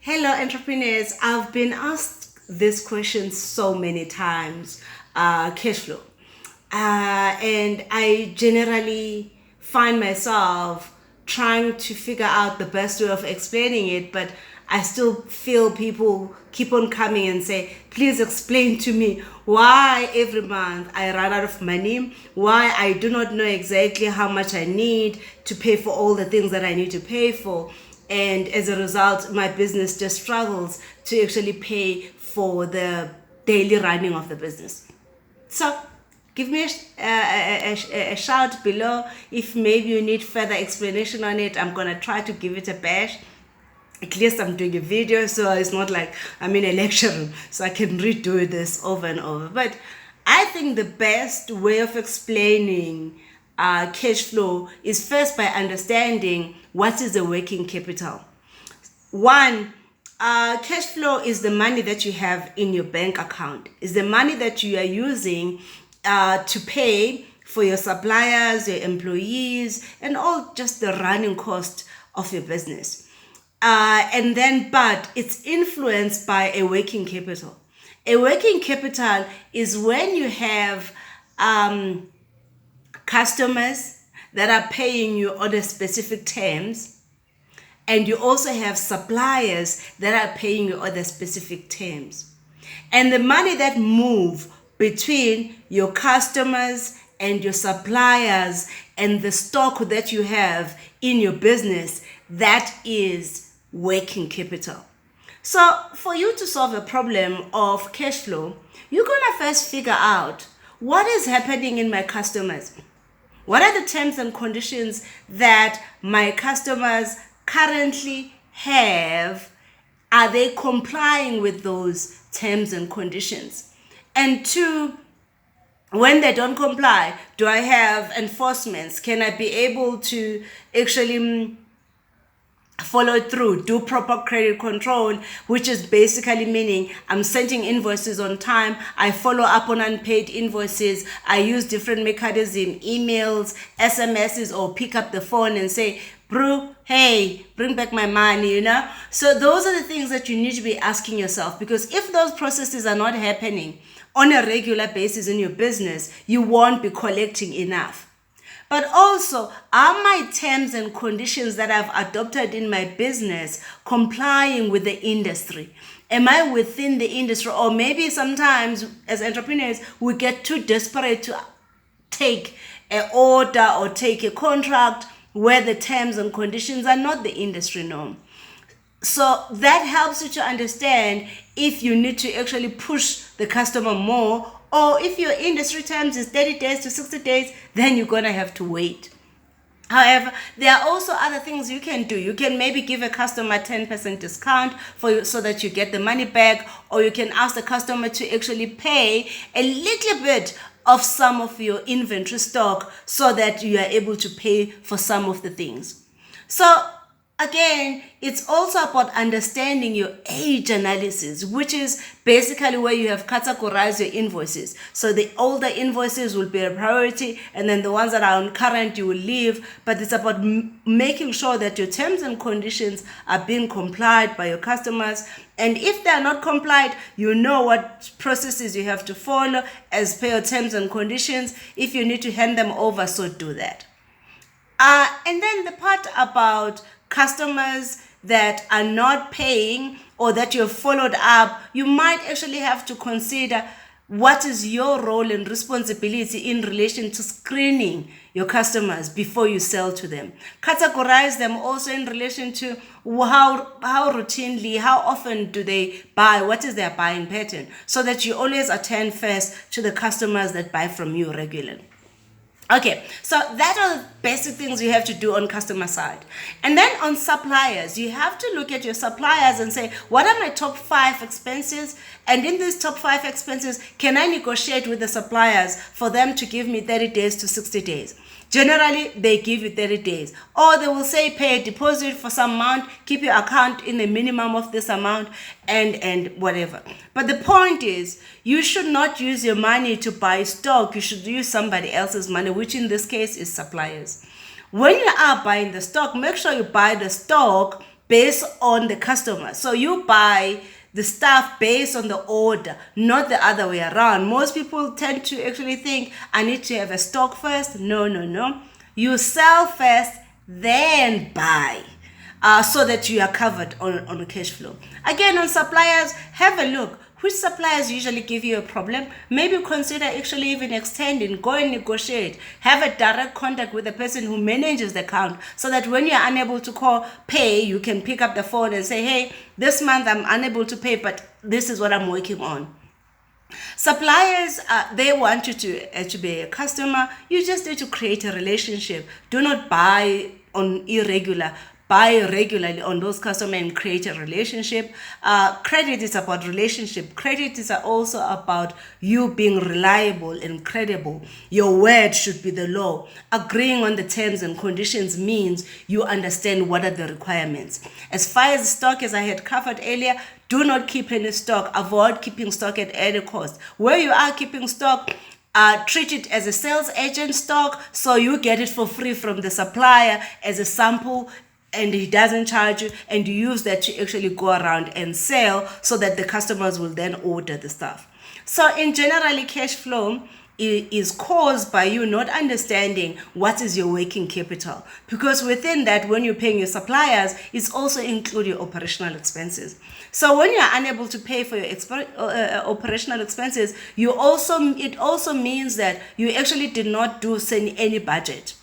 Hello, entrepreneurs. I've been asked this question so many times, cash flow. And I generally find myself trying to figure out the best way of explaining it, but I still feel people keep on coming and say, please explain to me why every month I run out of money, why I do not know exactly how much I need to pay for all the things that I need to pay for. And as a result, my business just struggles to actually pay for the daily running of the business. So give me a shout below if maybe you need further explanation on it. I'm gonna try to give it a bash. At least I'm doing a video, so it's not like I'm in a lecture room, so I can redo this over and over. But I think the best way of explaining cash flow is first by understanding what is the working capital. One, cash flow is the money that you have in your bank account. Is the money that you are using to pay for your suppliers, your employees, and all just the running cost of your business. But it's influenced by a working capital. A working capital is when you have customers that are paying you on a specific terms, and you also have suppliers that are paying you on the specific terms. And the money that move between your customers and your suppliers and the stock that you have in your business, that is working capital. So for you to solve a problem of cash flow, you're gonna first figure out what is happening in my customers. What are the terms and conditions that my customers currently have? Are they complying with those terms and conditions? And two, when they don't comply, do I have enforcements? Can I be able to actually follow through, do proper credit control, which is basically meaning I'm sending invoices on time, I follow up on unpaid invoices, I use different mechanisms, emails, SMSs, or pick up the phone and say, bro, hey, bring back my money. So those are the things that you need to be asking yourself, because if those processes are not happening on a regular basis in your business, you won't be collecting enough. But also, are my terms and conditions that I've adopted in my business complying with the industry? Am I within the industry? Or maybe sometimes as entrepreneurs, we get too desperate to take an order or take a contract where the terms and conditions are not the industry norm. So that helps you to understand if you need to actually push the customer more, or if your industry terms is 30 days to 60 days, then you're gonna have to wait. However, there are also other things you can do. You can maybe give a customer 10% discount for you so that you get the money back, or you can ask the customer to actually pay a little bit of some of your inventory stock so that you are able to pay for some of the things. So again, it's also about understanding your age analysis, which is basically where you have categorized your invoices. So the older invoices will be a priority, and then the ones that are on current you will leave. But it's about making sure that your terms and conditions are being complied by your customers. And if they are not complied, you know what processes you have to follow as per your terms and conditions. If you need to hand them over, so do that. And then the part about customers that are not paying or that you have followed up, you might actually have to consider what is your role and responsibility in relation to screening your customers before you sell to them. Categorize them also in relation to how routinely, how often do they buy, what is their buying pattern, so that you always attend first to the customers that buy from you regularly. Okay, so that are the basic things you have to do on customer side. And then on suppliers, you have to look at your suppliers and say, what are my top 5 expenses? And in these top 5 expenses, can I negotiate with the suppliers for them to give me 30 days to 60 days? Generally, they give you 30 days. Or they will say pay a deposit for some amount, keep your account in the minimum of this amount, and whatever. But the point is, you should not use your money to buy stock. You should use somebody else's money, which in this case is suppliers. When you are buying the stock, make sure you buy the stock based on the customer. So you buy the stuff based on the order, not the other way around. Most people tend to actually think, I need to have a stock first. No, no, no. You sell first, then buy. So that you are covered on the cash flow. Again, on suppliers, have a look. Which suppliers usually give you a problem? Maybe consider actually even extending, go and negotiate. Have a direct contact with the person who manages the account so that when you're unable to pay, you can pick up the phone and say, hey, this month I'm unable to pay, but this is what I'm working on. Suppliers, they want you to be a customer. You just need to create a relationship. Do not buy on irregular. Buy regularly on those customers and create a relationship. Credit is about relationship. Credit is also about you being reliable and credible. Your word should be the law. Agreeing on the terms and conditions means you understand what are the requirements. As far as stock, as I had covered earlier, do not keep any stock. Avoid keeping stock at any cost. Where you are keeping stock, treat it as a sales agent stock, so you get it for free from the supplier as a sample, and he doesn't charge you, and you use that to actually go around and sell so that the customers will then order the stuff. So in generally, cash flow is caused by you not understanding what is your working capital, because within that, when you're paying your suppliers, it's also include your operational expenses. So when you're unable to pay for your operational expenses, it also means that you actually did not do any budget.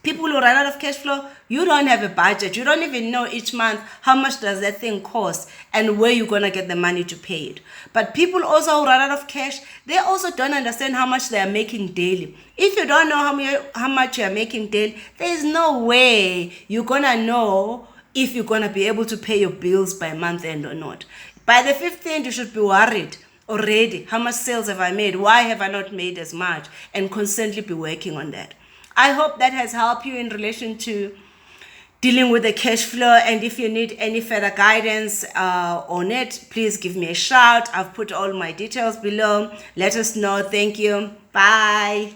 People who run out of cash flow, you don't have a budget. You don't even know each month how much does that thing cost and where you're going to get the money to pay it. But people also who run out of cash, they also don't understand how much they are making daily. If you don't know how much you are making daily, there is no way you're going to know if you're going to be able to pay your bills by month end or not. By the 15th, you should be worried already. How much sales have I made? Why have I not made as much? And constantly be working on that. I hope that has helped you in relation to dealing with the cash flow. And if you need any further guidance on it, please give me a shout. I've put all my details below. Let us know. Thank you. Bye.